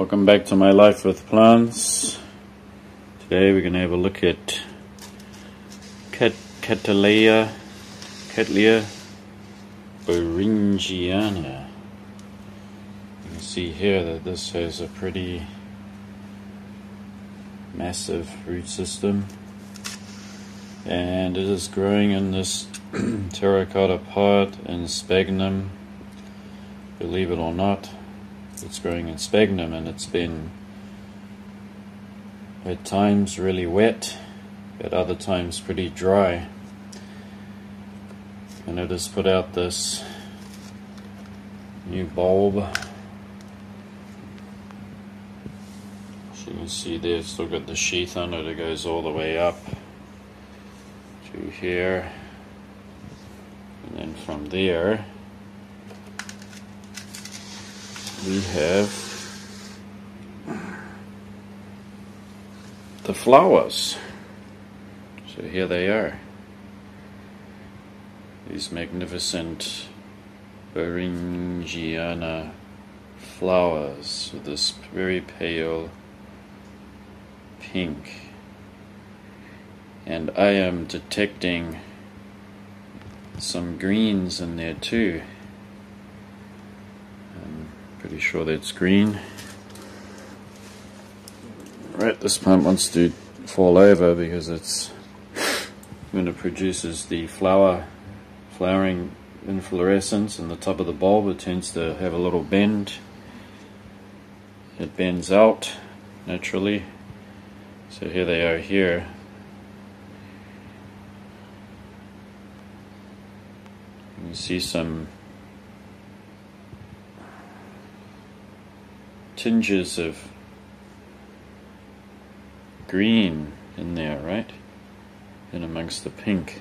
Welcome back to my life with plants. Today we're going to have a look at Cattleya bowringiana. You can see here that this has a pretty massive root system, and it is growing in this terracotta pot in sphagnum. Believe it or not, it's growing in sphagnum, and it's been at times really wet, at other times pretty dry, and it has put out this new bulb. As you can see there, it's still got the sheath on it. It goes all the way up to here, and then from there we have the flowers. So here they are, these magnificent bowringiana flowers with this very pale pink, and I am detecting some greens in there too. Pretty sure that's green. Right, this plant wants to fall over because it's when it produces the flowering inflorescence in the top of the bulb, it tends to have a little bend. It bends out naturally. So here they are here. You can see some tinges of green in there, right? In amongst the pink.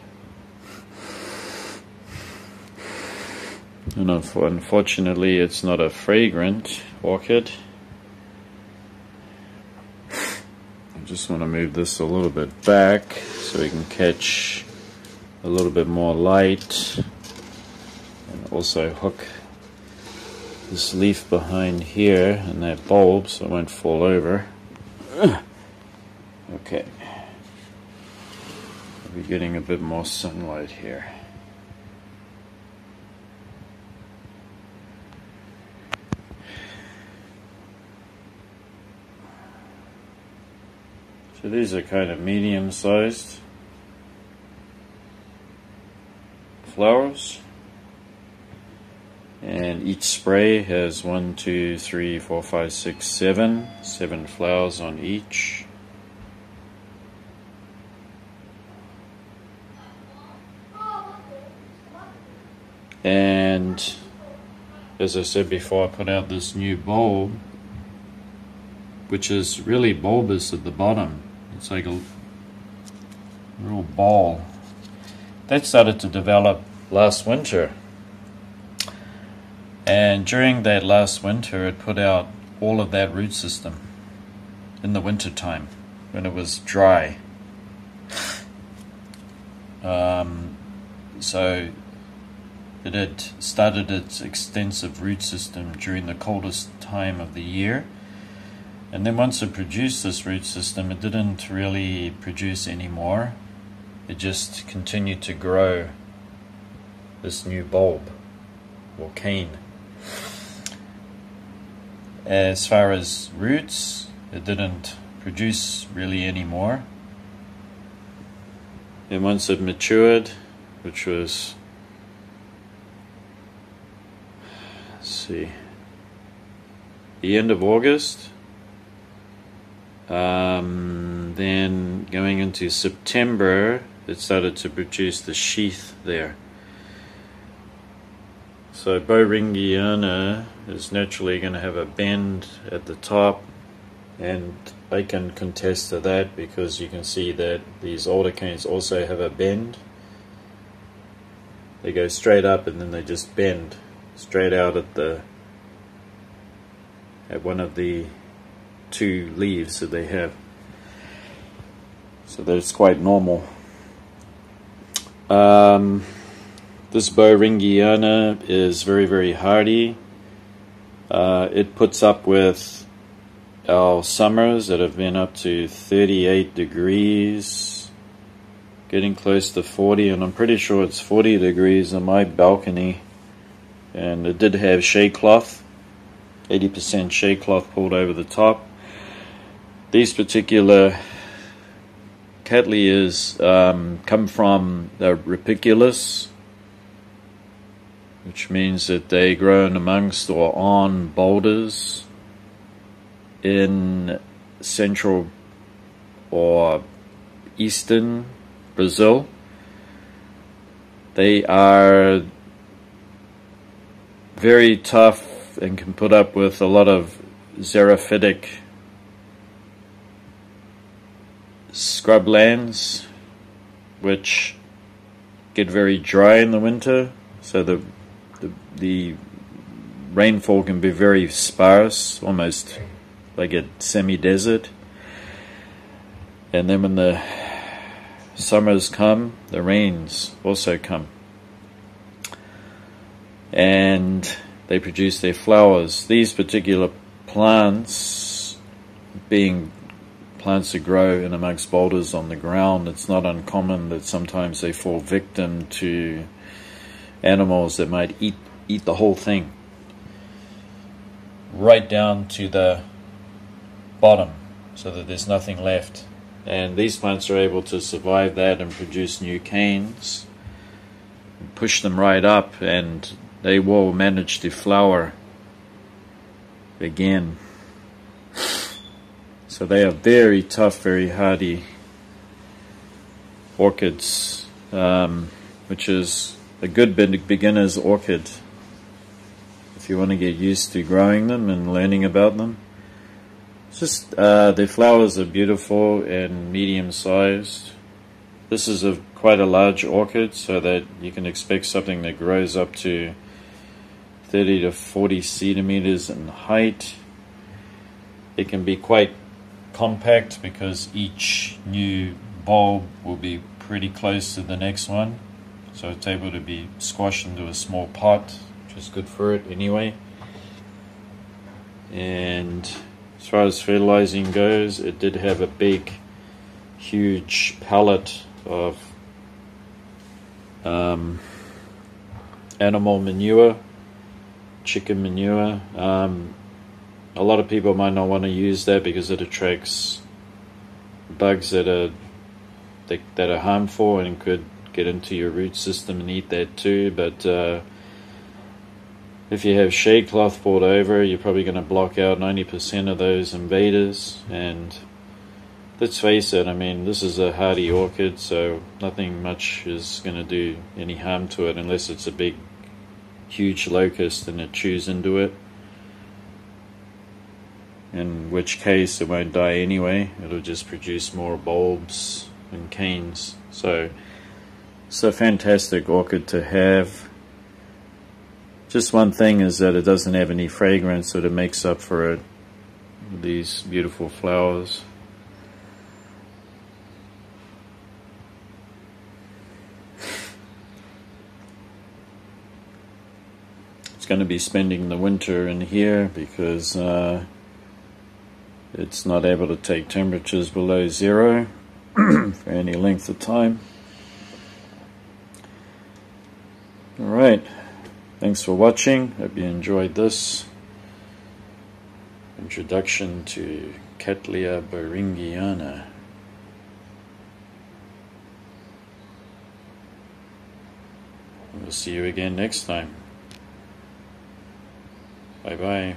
And unfortunately, it's not a fragrant orchid. I just want to move this a little bit back so we can catch a little bit more light, and also hook this leaf behind here and that bulb so it won't fall over. Okay, we're getting a bit more sunlight here. So these are kind of medium-sized flowers. And each spray has 7 flowers on each. And as I said before, I put out this new bulb, which is really bulbous at the bottom. It's like a real ball. That started to develop last winter. And during that last winter, it put out all of that root system in the winter time when it was dry. So it had started its extensive root system during the coldest time of the year. And then once it produced this root system, it didn't really produce any more. It just continued to grow this new bulb or cane. As far as roots, it didn't produce really any more. And once it matured, which was, let's see, the end of August, then going into September, it started to produce the sheath there. So bowringiana is naturally going to have a bend at the top, and I can contest to that because you can see that these older canes also have a bend. They go straight up and then they just bend straight out at one of the two leaves that they have. So that's quite normal. This bowringiana is very, very hardy. It puts up with our summers that have been up to 38 degrees, getting close to 40, and I'm pretty sure it's 40 degrees on my balcony. And it did have shade cloth, 80% shade cloth pulled over the top. These particular Cattleyas come from the Rapiculus, which means that they grow in amongst or on boulders in central or eastern Brazil. They are very tough and can put up with a lot of xerophytic scrublands, which get very dry in the winter, so the rainfall can be very sparse, almost like a semi-desert. And then when the summers come, the rains also come, and they produce their flowers. These particular plants, being plants that grow in amongst boulders on the ground, it's not uncommon that sometimes they fall victim to animals that might eat the whole thing right down to the bottom, so that there's nothing left. And these plants are able to survive that and produce new canes, push them right up, and they will manage to flower again. So they are very tough, very hardy orchids, which is a good beginner's orchid if you want to get used to growing them and learning about them. It's just their flowers are beautiful and medium-sized. This is quite a large orchid, so that you can expect something that grows up to 30 to 40 centimeters in height. It can be quite compact because each new bulb will be pretty close to the next one, so it's able to be squashed into a small pot, which is good for it anyway. And as far as fertilizing goes, it did have a big, huge pallet of animal manure, chicken manure. A lot of people might not want to use that because it attracts bugs that are harmful and could get into your root system and eat that too. But if you have shade cloth poured over, you're probably going to block out 90% of those invaders. And let's face it, I mean, this is a hardy orchid, so nothing much is going to do any harm to it unless it's a big, huge locust and it chews into it, in which case it won't die anyway. It'll just produce more bulbs and canes. So it's a fantastic orchid to have. Just one thing is that it doesn't have any fragrance, so it makes up for it, these beautiful flowers. It's going to be spending the winter in here because it's not able to take temperatures below 0 for any length of time. Alright, thanks for watching. Hope you enjoyed this introduction to Cattleya bowringiana. We'll see you again next time. Bye bye.